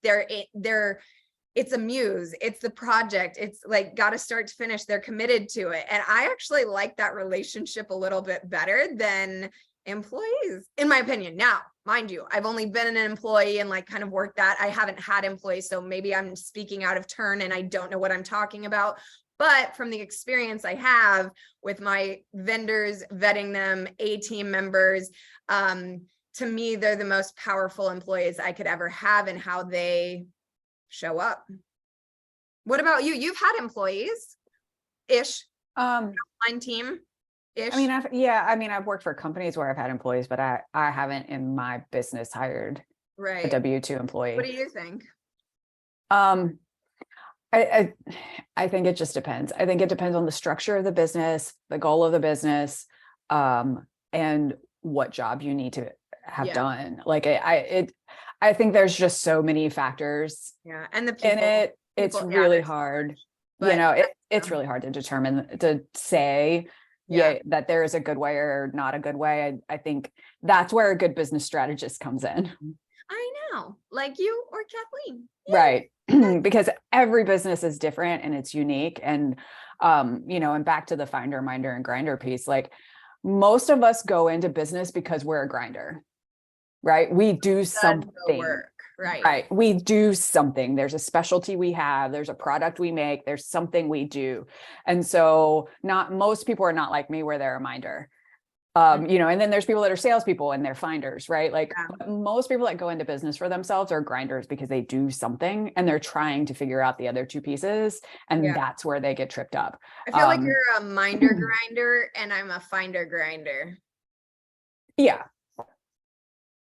it's a muse. It's the project. It's like got to start to finish. They're committed to it. And I actually like that relationship a little bit better than employees, in my opinion. Now, mind you, I've only been an employee and like kind of worked that. I haven't had employees, so maybe I'm speaking out of turn and I don't know what I'm talking about. But from the experience I have with my vendors, vetting them, team members, to me, they're the most powerful employees I could ever have in how they show up. What about you? You've had employees-ish, online team.
I've worked for companies where I've had employees, but I haven't in my business hired a W-2 employee.
What do you think?
I think it just depends. I think it depends on the structure of the business, the goal of the business, and what job you need to have done. Like I think there's just so many factors.
Yeah, and the people,
in it. It's really hard. It's really hard to determine, to say that there is a good way or not a good way. I think that's where a good business strategist comes in.
I know, like you or Kathleen.
Right. Because every business is different and it's unique. And, and back to the finder, minder, and grinder piece, like most of us go into business because we're a grinder, right? We do something. Right. We do something. There's a specialty we have. There's a product we make. There's something we do. And so most people are not like me where they're a minder. And then there's people that are salespeople and they're finders, right? Like most people that go into business for themselves are grinders because they do something and they're trying to figure out the other two pieces. And that's where they get tripped up.
I feel like you're a minder grinder and I'm a finder grinder.
Yeah.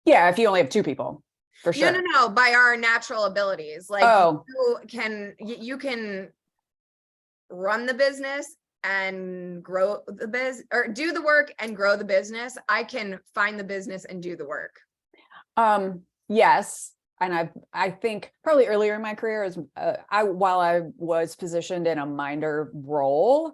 Yeah. If you only have two people. For sure.
No, by our natural abilities. Like you can run the business and grow the business, or do the work and grow the business. I can find the business and do the work.
Yes. And I think probably earlier in my career while I was positioned in a minder role,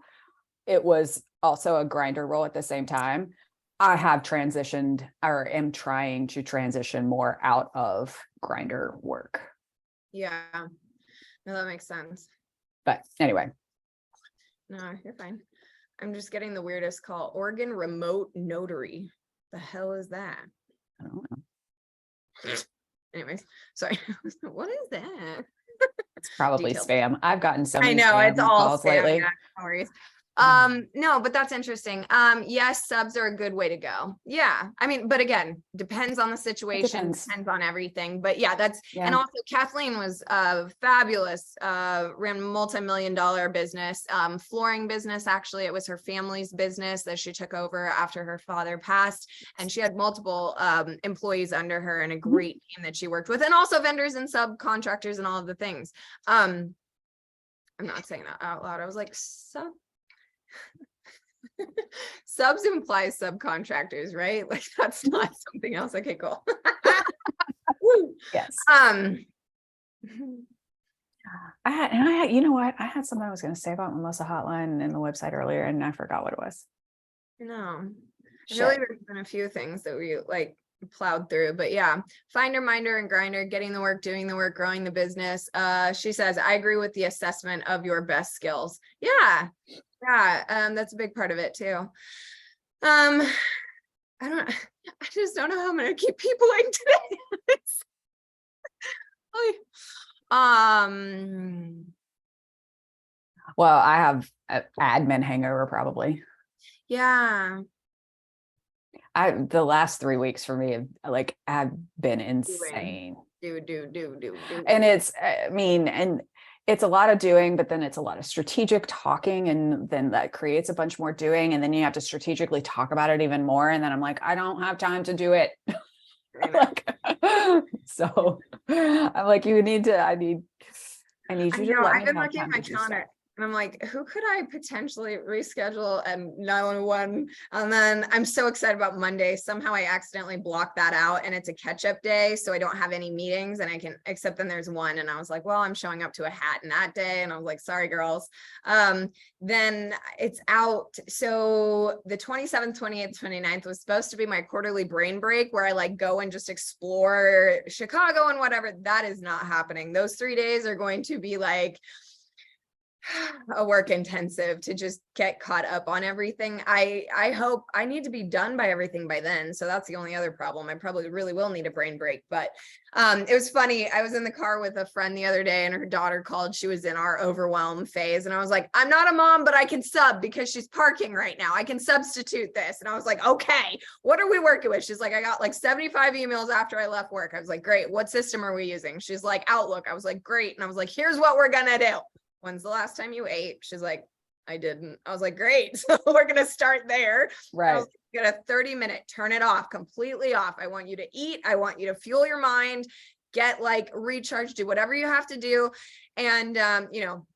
it was also a grinder role at the same time. I have transitioned or am trying to transition more out of grinder work.
Yeah, no, that makes sense.
But anyway.
No, you're fine. I'm just getting the weirdest call. Oregon remote notary. The hell is that?
I don't know.
Anyways, sorry. What is that?
It's probably spam. I've gotten so many
it's all
calls
spam
lately.
Yeah, no worries. No, but that's interesting. Yes, subs are a good way to go. Yeah. I mean, but again, depends on the situation, depends on everything. But yeah, and also Kathleen was fabulous, ran multi-million-dollar business, flooring business. Actually, it was her family's business that she took over after her father passed. And she had multiple employees under her and a great team that she worked with, and also vendors and subcontractors and all of the things. I'm not saying that out loud. I was like, subs implies subcontractors, right? Like that's not something else. Okay, cool.
Yes. I had something I was going to say about Mimosa Hotline and the website earlier, and I forgot what it was.
No, I feel like there's been a few things that we like plowed through, but yeah, finder, minder, and grinder, getting the work, doing the work, growing the business. She says, I agree with the assessment of your best skills. Yeah, that's a big part of it too. I just don't know how I'm gonna keep people like today.
Well, I have an admin hangover probably.
Yeah.
The last 3 weeks for me have been insane.
Do.
And it's, I mean, and it's a lot of doing, but then it's a lot of strategic talking, and then that creates a bunch more doing, and then you have to strategically talk about it even more. And then I'm like, I don't have time to do it. Like, so I'm like, I need you
I
to
know,
let
I've
me
been
have
looking at
time
my
to do
calendar
stuff.
and I'm like, who could I potentially reschedule and 911? And then I'm so excited about Monday. Somehow I accidentally blocked that out and it's a catch-up day. So I don't have any meetings and I can, except then there's one. And I was like, well, I'm showing up to a hat in that day. And I was like, sorry, girls. Then it's out. So the 27th, 28th, 29th was supposed to be my quarterly brain break where I like go and just explore Chicago and whatever. That is not happening. Those 3 days are going to be like a work intensive to just get caught up on everything. I hope I need to be done by everything by then. So that's the only other problem. I probably really will need a brain break. But it was funny. I was in the car with a friend the other day and her daughter called. She was in our overwhelm phase. And I was like, I'm not a mom, but I can sub because she's parking right now. I can substitute this. And I was like, okay, what are we working with? She's like, I got like 75 emails after I left work. I was like, great. What system are we using? She's like, Outlook. I was like, great. And I was like, here's what we're going to do. When's the last time you ate? She's like, I didn't. I was like, great. So we're going to start there.
Right.
Get a 30-minute, turn it off, completely off. I want you to eat. I want you to fuel your mind, get like recharged, do whatever you have to do. And,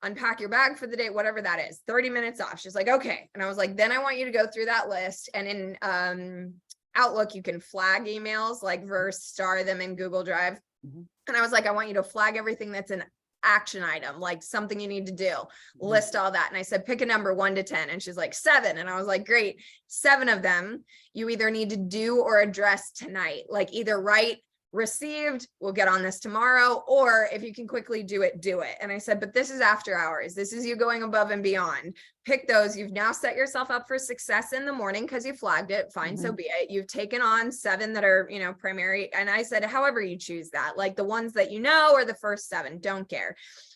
unpack your bag for the day, whatever that is, 30 minutes off. She's like, okay. And I was like, then I want you to go through that list. And in Outlook, you can flag emails, like verse star them in Google Drive.
Mm-hmm.
And I was like, I want you to flag everything that's an action item, like something you need to do, list all that. And I said, pick a number 1 to 10. And she's like 7. And I was like, great. 7 of them you either need to do or address tonight, like either write received, we'll get on this tomorrow, or if you can quickly do it, do it. And I said, but this is after hours. This is you going above and beyond. Pick those. You've now set yourself up for success in the morning because you flagged it. Fine, so be it. You've taken on 7 that are, primary. And I said, however you choose that, like the ones that or the first 7, don't care.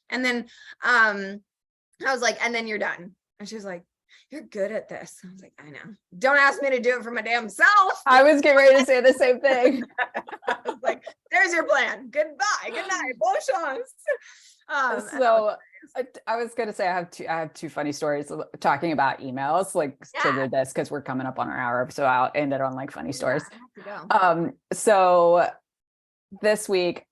And then I was like, and then you're done. And she was like, you're good at this. I was like, I know. Don't ask me to do it for my damn self.
I was getting ready to say the same thing.
I was like, there's your plan. Goodbye. Good night. Bon chance.
So I was going to say, I have two funny stories talking about emails, like triggered this because we're coming up on our hour. So I'll end it on like funny stories. So this week,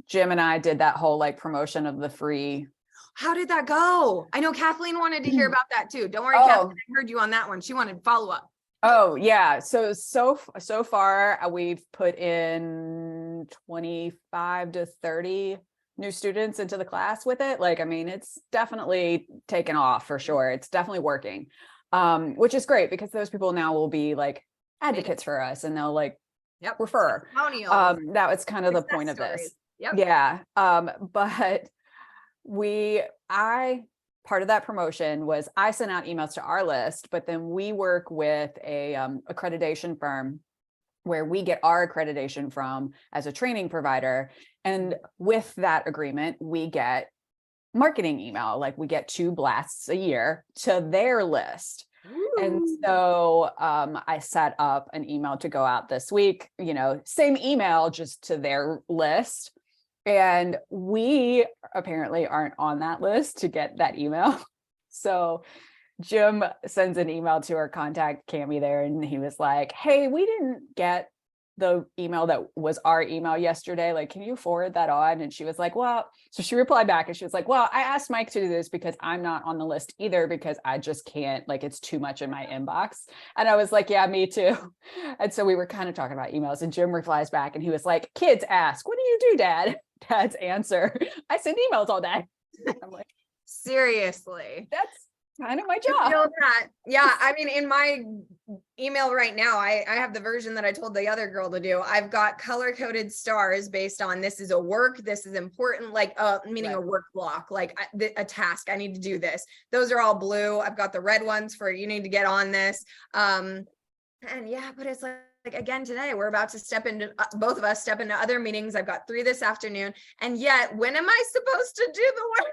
Jim and I did that whole like promotion of the free.
How did that go? I know Kathleen wanted to hear about that too. Don't worry, Kathleen, I heard you on that one. She wanted follow up.
Oh yeah. So far we've put in 25 to 30 new students into the class with it. Like, I mean, it's definitely taken off for sure. It's definitely working. Which is great because those people now will be like advocates for us and they'll like refer. That was kind of the point of this. Yeah. But part of that promotion was I sent out emails to our list, but then we work with a accreditation firm where we get our accreditation from as a training provider. And with that agreement, we get marketing email, like we get 2 blasts a year to their list. Ooh. And so I set up an email to go out this week, same email, just to their list. And we apparently aren't on that list to get that email. So Jim sends an email to our contact, Cami, there, and he was like, hey, we didn't get the email that was our email yesterday. Like, can you forward that on? And she was like, well, so she replied back and she was like, well, I asked Mike to do this because I'm not on the list either, because I just can't, like, it's too much in my inbox. And I was like, yeah, me too. And so we were kind of talking about emails, and Jim replies back and he was like, kids ask, what do you do, Dad? Dad's answer, I send emails all day. I'm like,
seriously,
that's kind of my job.
Yeah. I mean, in my email right now, I have the version that I told the other girl to do. I've got color-coded stars based on this is a work, this is important, like meaning a work block, like a task, I need to do this. Those are all blue. I've got the red ones for you need to get on this. And yeah, but it's like again, today we're about to step into both of us step into other meetings. I've got 3 this afternoon. And yet, when am I supposed to do the work?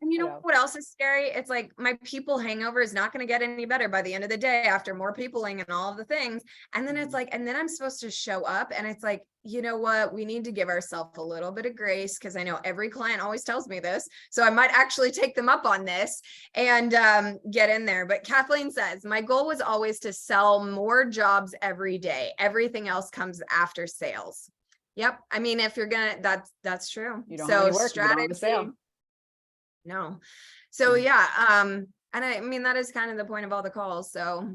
And you know what else is scary? It's like my people hangover is not going to get any better by the end of the day after more peopling and all of the things. And then it's like, and then I'm supposed to show up and it's like, you know what? We need to give ourselves a little bit of grace because I know every client always tells me this. So I might actually take them up on this and get in there. But Kathleen says, my goal was always to sell more jobs every day. Everything else comes after sales. Yep. I mean, if you're gonna, that's true.
You don't have any work,
strategy.
you don't have a sale.
No. So yeah. And I mean, that is kind of the point of all the calls. So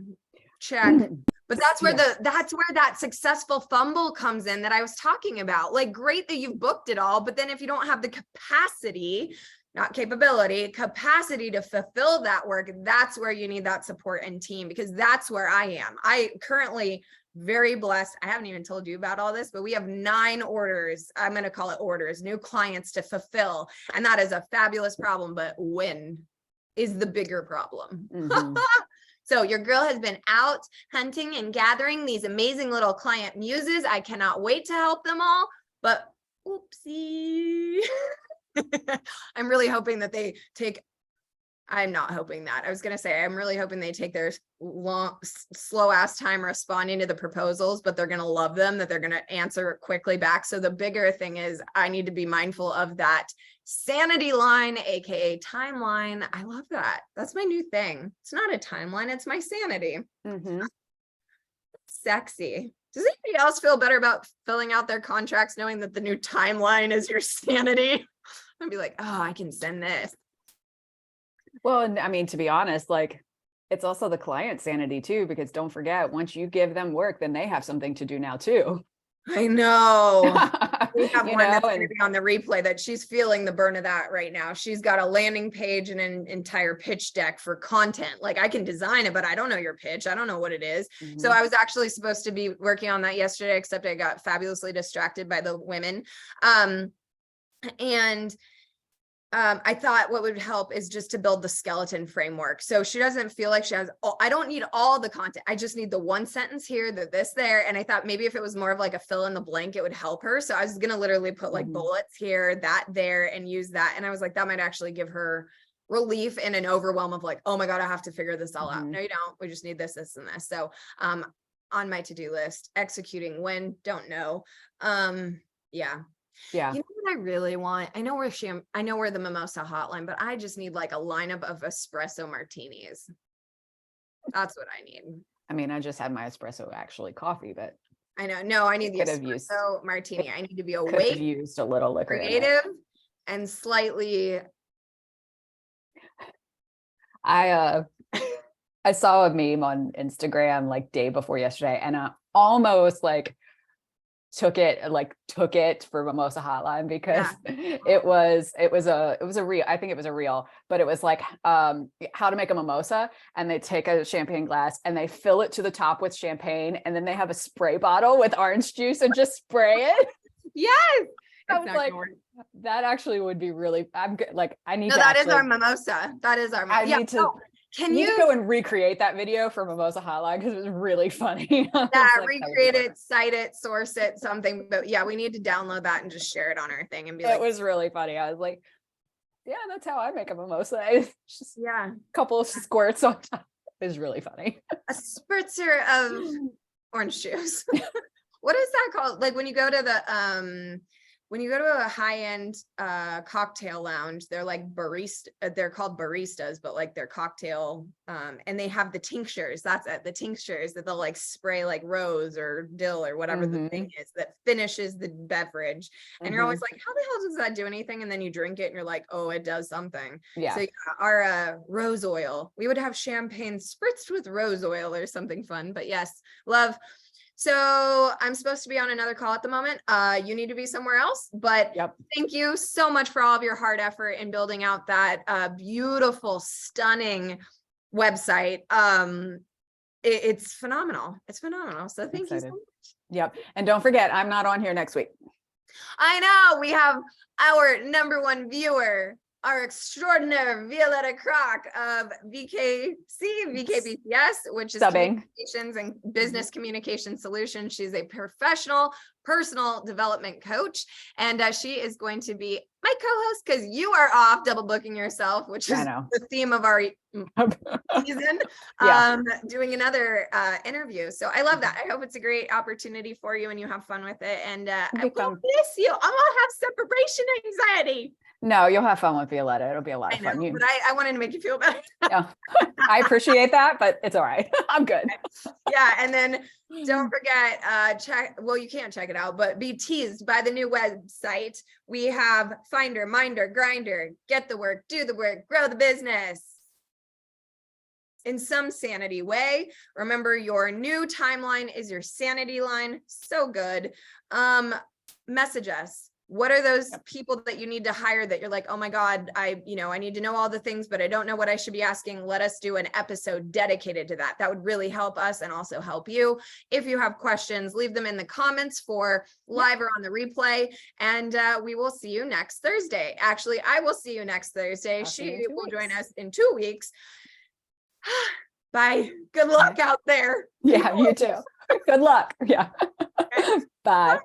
check. But that's where that successful fumble comes in that I was talking about. Like, great that you've booked it all, but then if you don't have the capacity, not capability, capacity to fulfill that work, that's where you need that support and team, because that's where I am. I currently very blessed. I haven't even told you about all this, but we have 9 orders. I'm going to call it orders, new clients to fulfill. And that is a fabulous problem, but when is the bigger problem? Mm-hmm. So your girl has been out hunting and gathering these amazing little client muses. I cannot wait to help them all, but oopsie. I'm really hoping that they take, I'm not hoping that. I was going to say, I'm really hoping they take their long, slow ass time responding to the proposals, but they're going to love them, that they're going to answer quickly back. So the bigger thing is I need to be mindful of that sanity line, AKA timeline. I love that. That's my new thing. It's not a timeline. It's my sanity. Mm-hmm. Sexy. Does anybody else feel better about filling out their contracts knowing that the new timeline is your sanity? I'd be like, oh, I can send this.
Well, and I mean, to be honest, like, it's also the client sanity too, because don't forget, once you give them work, then they have something to do now too.
I know. We have one that's going to be on the replay that she's feeling the burn of that right now. She's got a landing page and an entire pitch deck for content. Like, I can design it, but I don't know your pitch. I don't know what it is. Mm-hmm. So I was actually supposed to be working on that yesterday, except I got fabulously distracted by the women. I thought what would help is just to build the skeleton framework. So she doesn't feel like she has, I don't need all the content. I just need the one sentence here, this there. And I thought maybe if it was more of like a fill in the blank, it would help her. So I was going to literally put like bullets here, that there, and use that. And I was like, that might actually give her relief in an overwhelm of like, oh my God, I have to figure this all out. No, you don't. We just need this, this, and this. So on my to-do list, executing when, don't know. Yeah.
Yeah.
You know what I really want? I know we're the Mimosa Hotline, but I just need like a lineup of espresso martinis. That's what I need.
I mean, I just had my espresso coffee, but
I know. No, I need the espresso martini. I need to be awake.
Could have used a little liquor,
creative, and slightly.
I saw a meme on Instagram like day before yesterday, and I almost like took it for Mimosa Hotline because it was a reel. I think it was a reel, but it was like how to make a mimosa, and they take a champagne glass and they fill it to the top with champagne, and then they have a spray bottle with orange juice and just spray it.
Yes.
I was like, that actually would be really, I'm good. Like, I need to
that is our mimosa. That is our mimosa.
I need to. Can you go and recreate that video for Mimosa Hotline? Because it was really funny.
Yeah, like, recreate it, cite it, source it, something. But yeah, we need to download that and just share it on our thing and be like,
it was really funny. I was like, yeah, that's how I make a mimosa. It's just a couple of squirts on top. It was really funny.
A spritzer of orange juice. What is that called? Like when you go to a high-end cocktail lounge, they're like they're called baristas, but like they're cocktail, and they have the tinctures. That's it, the tinctures that they'll like spray like rose or dill or whatever the thing is that finishes the beverage. And you're always like, how the hell does that do anything? And then you drink it and you're like, oh, it does something. Yeah. So our rose oil, we would have champagne spritzed with rose oil or something fun. But yes, love. So I'm supposed to be on another call at the moment. You need to be somewhere else, but thank you so much for all of your hard effort in building out that beautiful, stunning website. It's phenomenal. It's phenomenal. So thank you so much.
Yep. And don't forget, I'm not on here next week.
I know we have our #1 viewer our extraordinary Violetta Croc of VKBCS, which is
Subbing.
Communications and Business Communication Solutions. She's a professional personal development coach, and she is going to be my co-host because you are off double booking yourself, which is the theme of our season. Doing another interview. So I love that. I hope it's a great opportunity for you and you have fun with it. And I will miss you. I'm gonna have separation anxiety.
No, you'll have fun with Violetta. It'll be a lot of fun.
But I wanted to make you feel better.
Yeah, I appreciate that, but it's all right. I'm good.
Yeah. And then don't forget, you can't check it out, but be teased by the new website. We have Finder, Minder, Grinder, get the work, do the work, grow the business in some sanity way. Remember, your new timeline is your sanity line. So good. Message us. What are those people that you need to hire that you're like, oh my God, I need to know all the things, but I don't know what I should be asking. Let us do an episode dedicated to that. That would really help us and also help you. If you have questions, leave them in the comments for live or on the replay. And we will see you next Thursday. Actually, I will see you next Thursday. She will join us in 2 weeks. Bye. Good luck out there.
Yeah, you too. Good luck. Yeah. Bye.